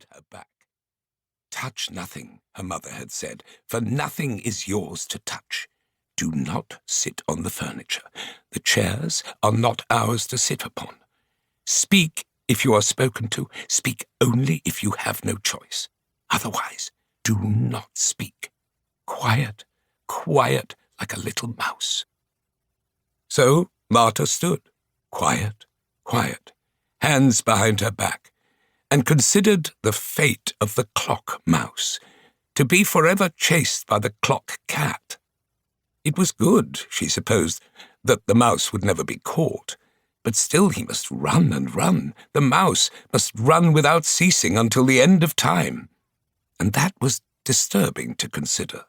behind her back. "Touch nothing," her mother had said, "for nothing is yours to touch. Do not sit on the furniture. The chairs are not ours to sit upon. Speak if you are spoken to. Speak only if you have no choice. Otherwise, do not speak. Quiet, quiet like a little mouse." So Marta stood, quiet, quiet, hands behind her back, and considered the fate of the clock mouse, to be forever chased by the clock cat. It was good, she supposed, that the mouse would never be caught, but still he must run and run. The mouse must run without ceasing until the end of time, and that was disturbing to consider.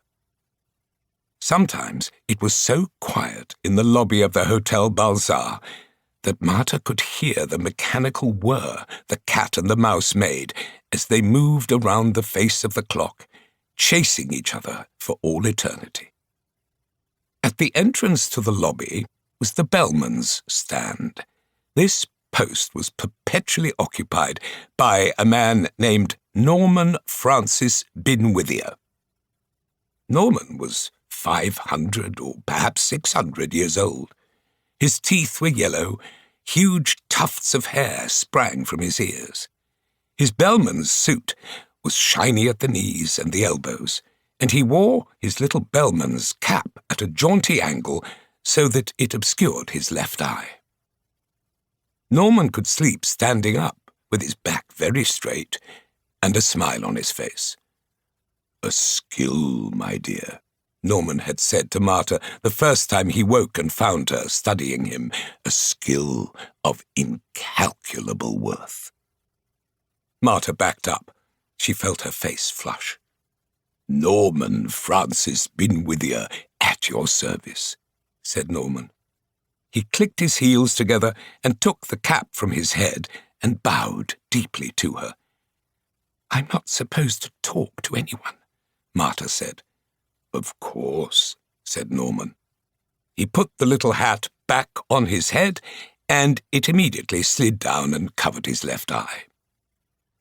Sometimes it was so quiet in the lobby of the Hotel Balzaar that Marta could hear the mechanical whir the cat and the mouse made as they moved around the face of the clock, chasing each other for all eternity. At the entrance to the lobby was the bellman's stand. This post was perpetually occupied by a man named Norman Francis Binwithier. Norman was 500 or perhaps 600 years old. His teeth were yellow, huge tufts of hair sprang from his ears. His bellman's suit was shiny at the knees and the elbows, and he wore his little bellman's cap at a jaunty angle so that it obscured his left eye. Norman could sleep standing up, with his back very straight, and a smile on his face. "A skill, my dear," Norman had said to Marta the first time he woke and found her studying him, "a skill of incalculable worth." Marta backed up. She felt her face flush. "Norman Francis Binwithier, at your service," said Norman. He clicked his heels together and took the cap from his head and bowed deeply to her. "I'm not supposed to talk to anyone," Marta said. "Of course," said Norman. He put the little hat back on his head, and it immediately slid down and covered his left eye.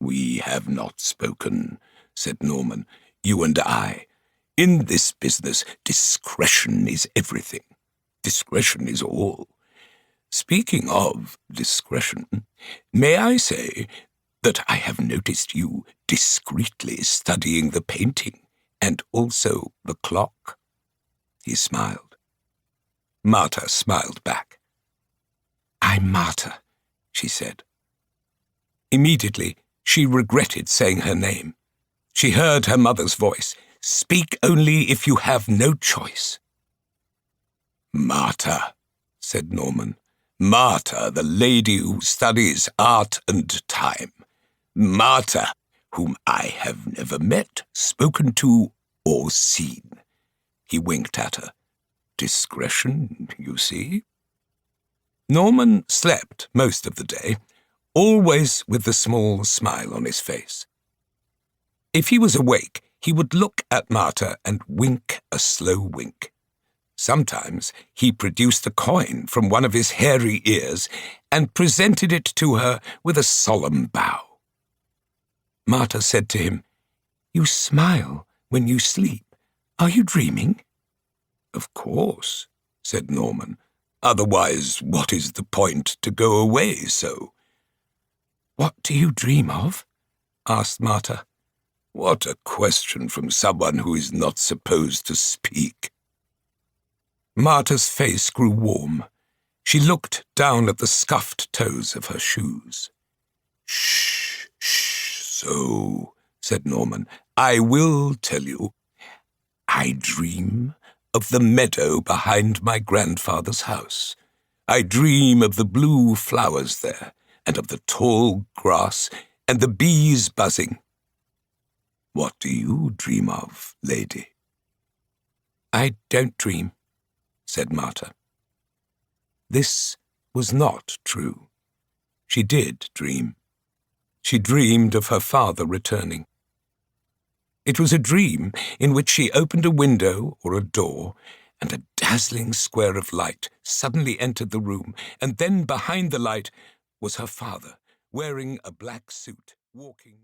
"We have not spoken," said Norman, "you and I. In this business, discretion is everything. Discretion is all. Speaking of discretion, may I say that I have noticed you discreetly studying the painting and also the clock?" He smiled. Marta smiled back. "I'm Marta," she said. Immediately, she regretted saying her name. She heard her mother's voice. "Speak only if you have no choice." "Marta," said Norman. "Marta, the lady who studies art and time. Marta, whom I have never met, spoken to, or seen." He winked at her. "Discretion, you see?" Norman slept most of the day, always with the small smile on his face. If he was awake, he would look at Marta and wink a slow wink. Sometimes he produced a coin from one of his hairy ears and presented it to her with a solemn bow. Marta said to him, "You smile when you sleep. Are you dreaming?" "Of course," said Norman. "Otherwise, what is the point to go away so?" "What do you dream of?" asked Marta. "What a question from someone who is not supposed to speak." Marta's face grew warm. She looked down at the scuffed toes of her shoes. "Shh, shh, so," said Norman. "I will tell you. I dream of the meadow behind my grandfather's house. I dream of the blue flowers there, and of the tall grass, and the bees buzzing. What do you dream of, lady?" "I don't dream," said Marta. This was not true. She did dream. She dreamed of her father returning. It was a dream in which she opened a window or a door, and a dazzling square of light suddenly entered the room, and then behind the light was her father, wearing a black suit, walking